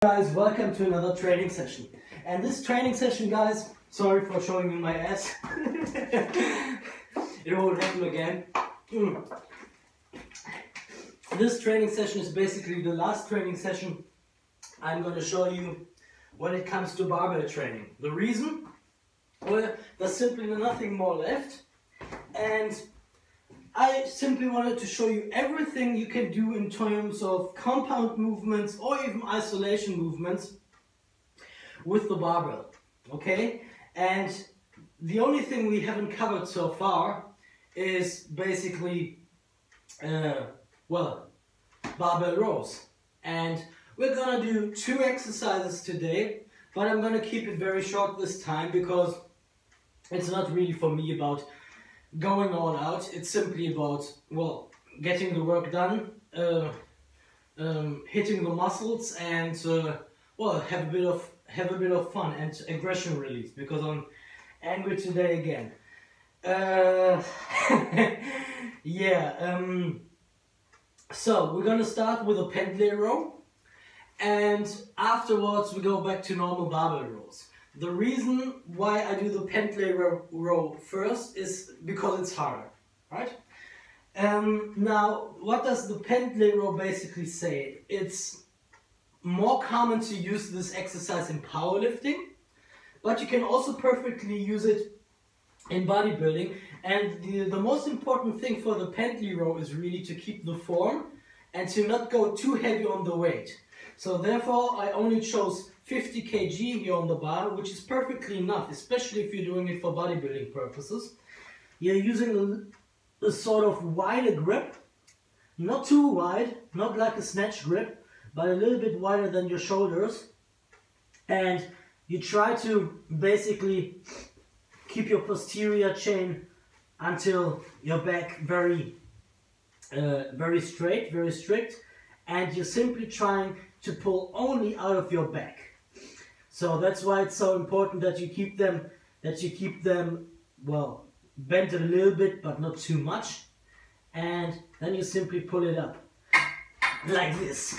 Guys, welcome to another training session. And this training session, guys, sorry for showing you my ass. It won't happen again. This training session is basically the last training session I'm going to show you when it comes to barbell training. The reason? Well, there's simply nothing more left. And I simply wanted to show you everything you can do in terms of compound movements or even isolation movements with the barbell, okay? And the only thing we haven't covered so far is basically, barbell rows. And we're gonna do 2 exercises today, but I'm gonna keep it very short this time because it's not really for me about going all out. It's simply about, well, getting the work done, hitting the muscles, and well, have a bit of fun and aggression release because I'm angry today again. So we're gonna start with a Pendlay-Row, and afterwards we go back to normal barbell rows. The reason why I do the Pendlay-Row first is because it's harder, right? Now, what does the Pendlay-Row basically say? It's more common to use this exercise in powerlifting, but you can also perfectly use it in bodybuilding. And the most important thing for the Pendlay-Row is really to keep the form and to not go too heavy on the weight. So therefore, I only chose 50 kg here on the bar, which is perfectly enough, especially if you're doing it for bodybuilding purposes. You're using a sort of wider grip, not too wide, not like a snatch grip, but a little bit wider than your shoulders. And you try to basically keep your posterior chain until your back very straight, very strict, and you're simply trying to pull only out of your back. So that's why it's so important that you keep them, well, bent a little bit, but not too much. And then you simply pull it up, like this.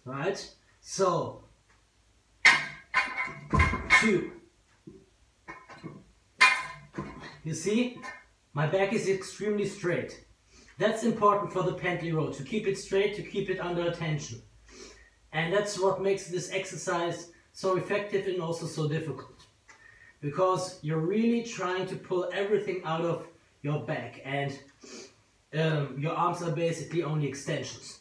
Right? So, 2. You see, my back is extremely straight. That's important for the Pendlay-Row, to keep it straight, to keep it under attention. And that's what makes this exercise so effective and also so difficult. Because you're really trying to pull everything out of your back, and your arms are basically only extensions.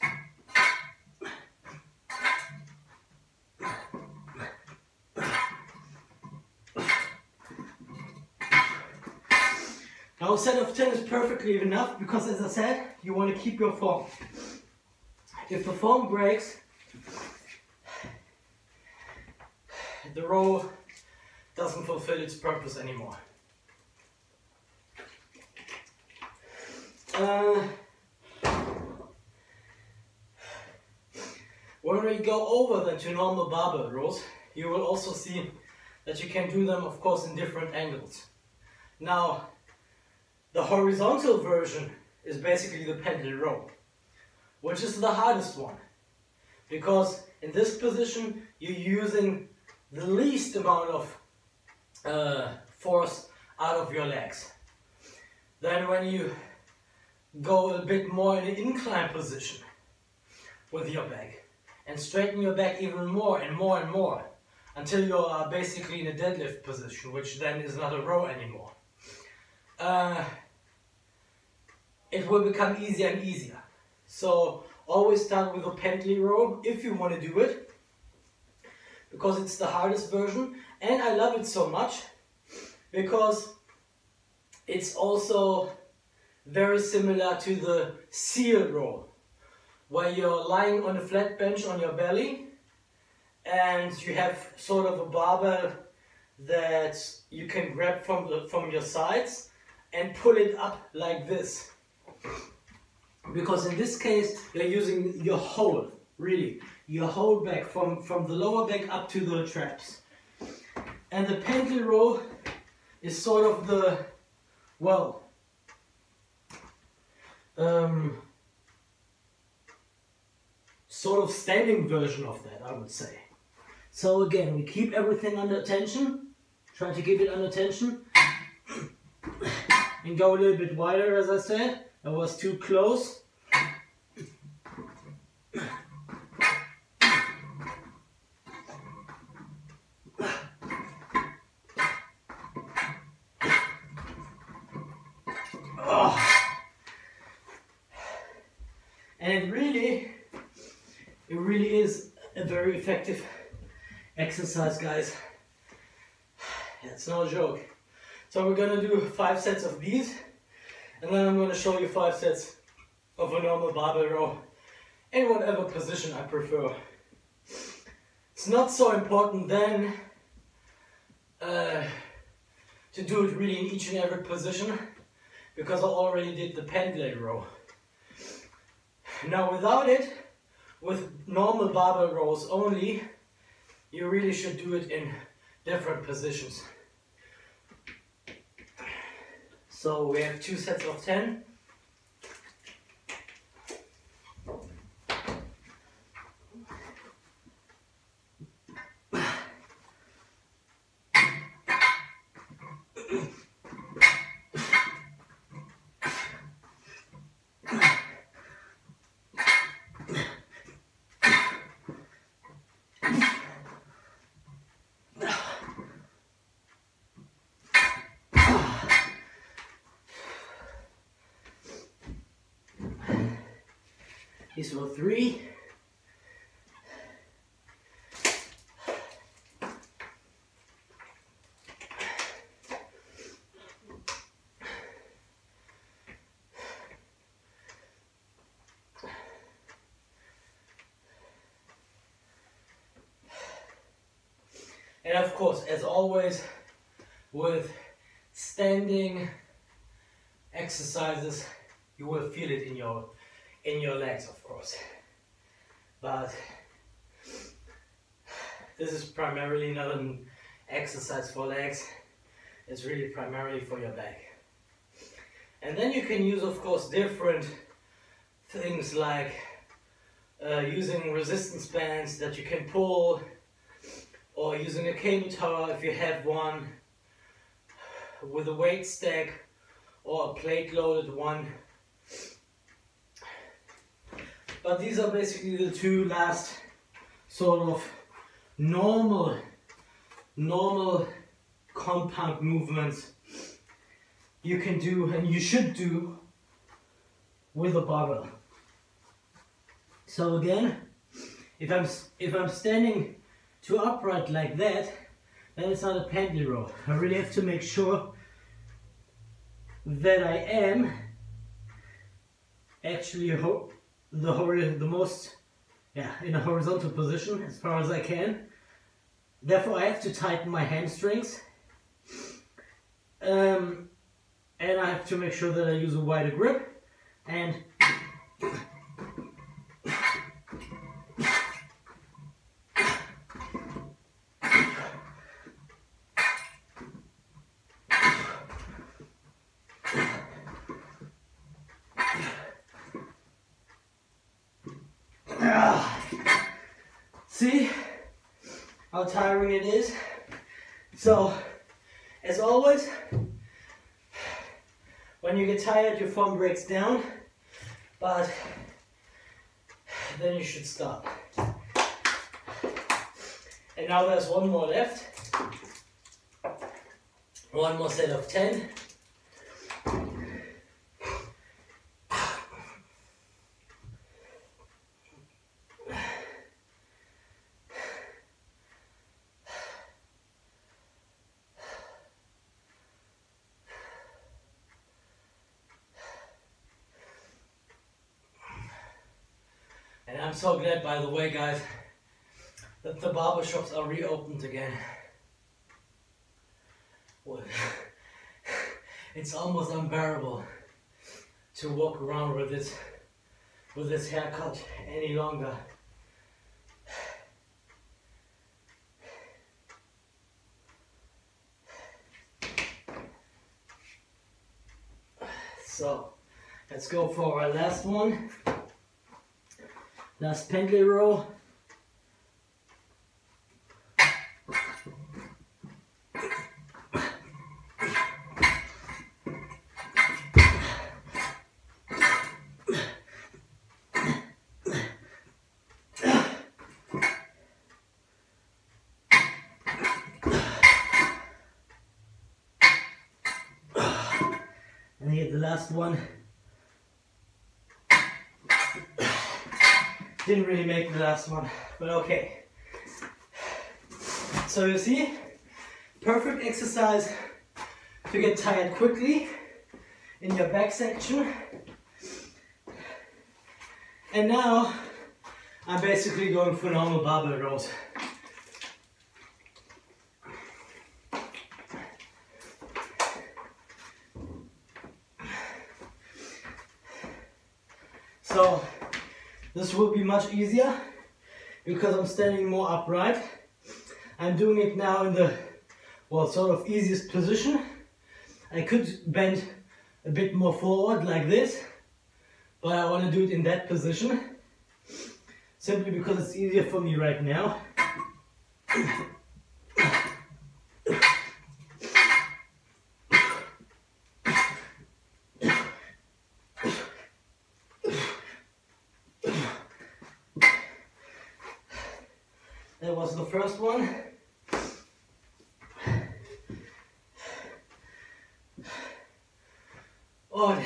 Now a set of 10 is perfectly enough because, as I said, you want to keep your form. If the form breaks, the row doesn't fulfill its purpose anymore. When we go over then to normal barbell rows, you will also see that you can do them, of course, in different angles. Now, the horizontal version is basically the Pendlay-Row, which is the hardest one, because in this position you're using the least amount of force out of your legs. Then when you go a bit more in an incline position with your back and straighten your back even more and more and more until you are basically in a deadlift position, which then is not a row anymore. It will become easier and easier. So always start with a Pendlay-Row if you want to do it, because it's the hardest version, and I love it so much because it's also very similar to the seal row, where you're lying on a flat bench on your belly and you have sort of a barbell that you can grab from your sides and pull it up like this. Because in this case you're using your whole, really, your whole back from the lower back up to the traps. And the Pendlay-Row is sort of the, well, sort of standing version of that, I would say. So again, we keep everything under tension, try to keep it under tension, and go a little bit wider, as I said. That was too close. And it really is a very effective exercise, guys. It's no joke. So we're gonna do 5 sets of these, and then I'm gonna show you 5 sets of a normal barbell row in whatever position I prefer. It's not so important then to do it really in each and every position, because I already did the Pendlay-Row. Now without it, with normal barbell rows only, you really should do it in different positions. So we have 2 sets of 10. These were 3. And of course, as always, with standing exercises, you will feel it in your legs, of course. But this is primarily not an exercise for legs. It's really primarily for your back. And then you can use, of course, different things like using resistance bands that you can pull, or using a cable tower if you have one, with a weight stack or a plate loaded one. But these are basically the 2 last sort of normal compound movements you can do and you should do with a barbell. So again, if I'm standing too upright like that, then it's not a Pendlay-Row. I really have to make sure that I am actually the most in a horizontal position as far as I can. Therefore I have to tighten my hamstrings, and I have to make sure that I use a wider grip, and see how tiring it is. So, as always, when you get tired, your form breaks down, but then you should stop. And now there's one more left. One more set of 10. And I'm so glad, by the way, guys, that the barber shops are reopened again. Well, it's almost unbearable to walk around with this haircut any longer. So let's go for our last one. Last Pendlay-Row. And here the last one. Didn't really make the last one, but okay. So you see, perfect exercise to get tired quickly in your back section. And now I'm basically going for normal barbell rows. So this will be much easier because I'm standing more upright. I'm doing it now in the, well, sort of easiest position. I could bend a bit more forward like this, but I want to do it in that position simply because it's easier for me right now. That was the first one. Oh.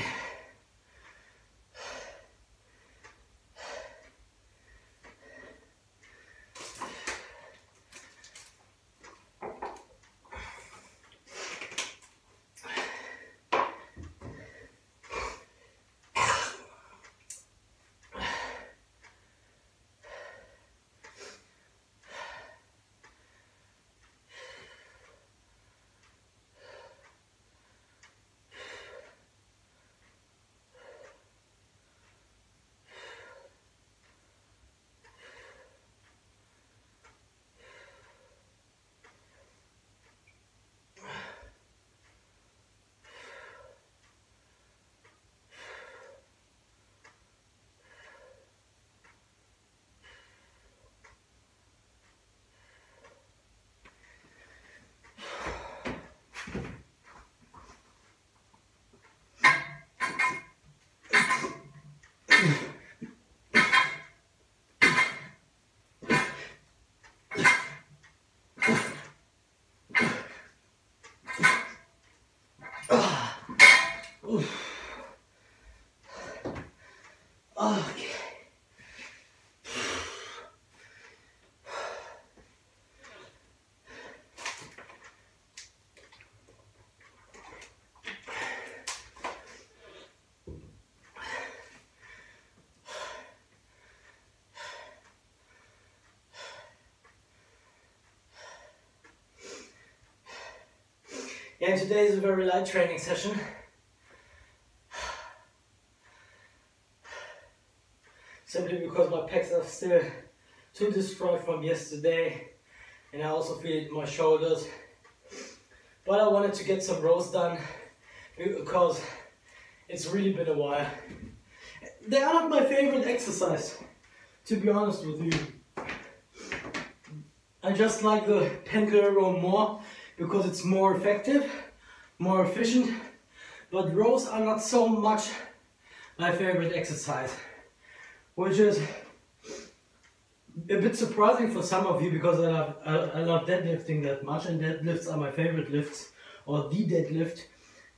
Okay. Yeah, today is a very light training session. Simply because my pecs are still too destroyed from yesterday, and I also feel it in my shoulders. But I wanted to get some rows done because it's really been a while. They are not my favorite exercise, to be honest with you. I just like the Pendlay-Row more because it's more effective, more efficient, but rows are not so much my favorite exercise, which is a bit surprising for some of you because I love deadlifting that much, and deadlifts are my favorite lifts, or the deadlift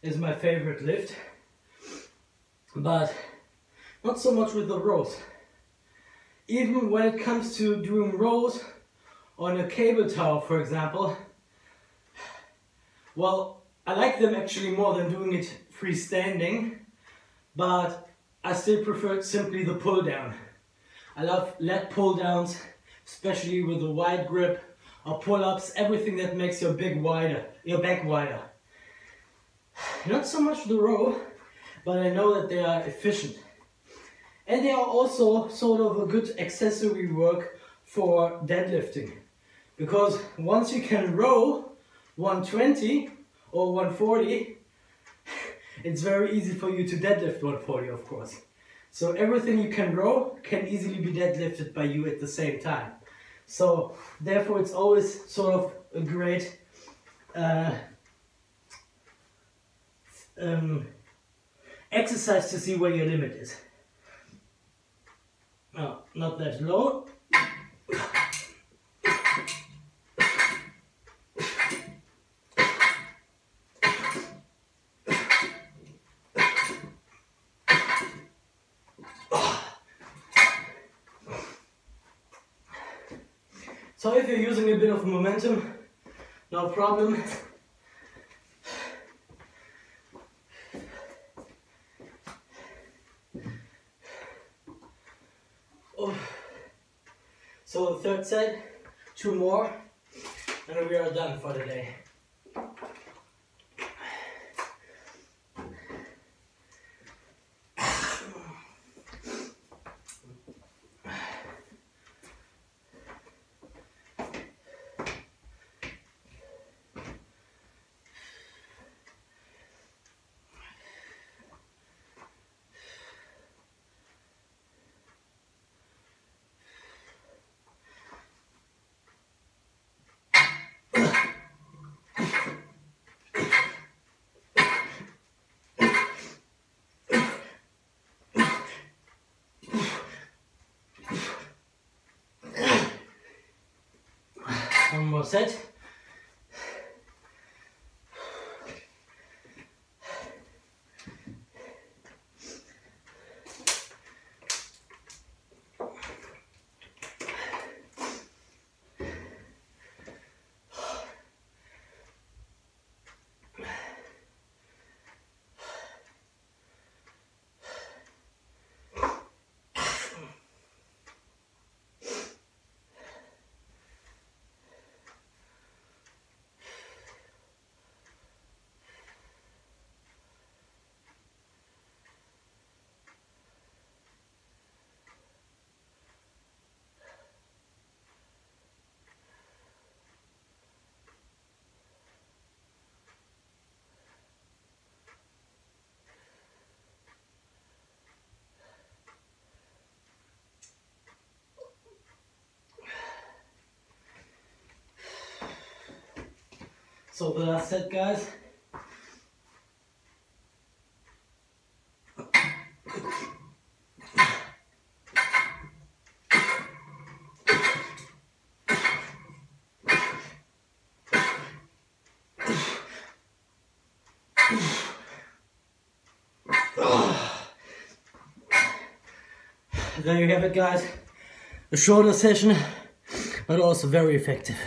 is my favorite lift, but not so much with the rows. Even when it comes to doing rows on a cable tower, for example, well, I like them actually more than doing it freestanding, but I still prefer simply the pull down. I love lat pull downs, especially with a wide grip, or pull ups, everything that makes your back wider. Not so much the row, but I know that they are efficient. And they are also sort of a good accessory work for deadlifting. Because once you can row 120 or 140, it's very easy for you to deadlift 140, of course. So everything you can row can easily be deadlifted by you at the same time. So therefore it's always sort of a great exercise to see where your limit is. No, not that low. So if you're using a bit of momentum, no problem. Oh. So the third set, 2 more, and we are done for the day. One more set. So the last set, guys. There you have it, guys. A shorter session, but also very effective.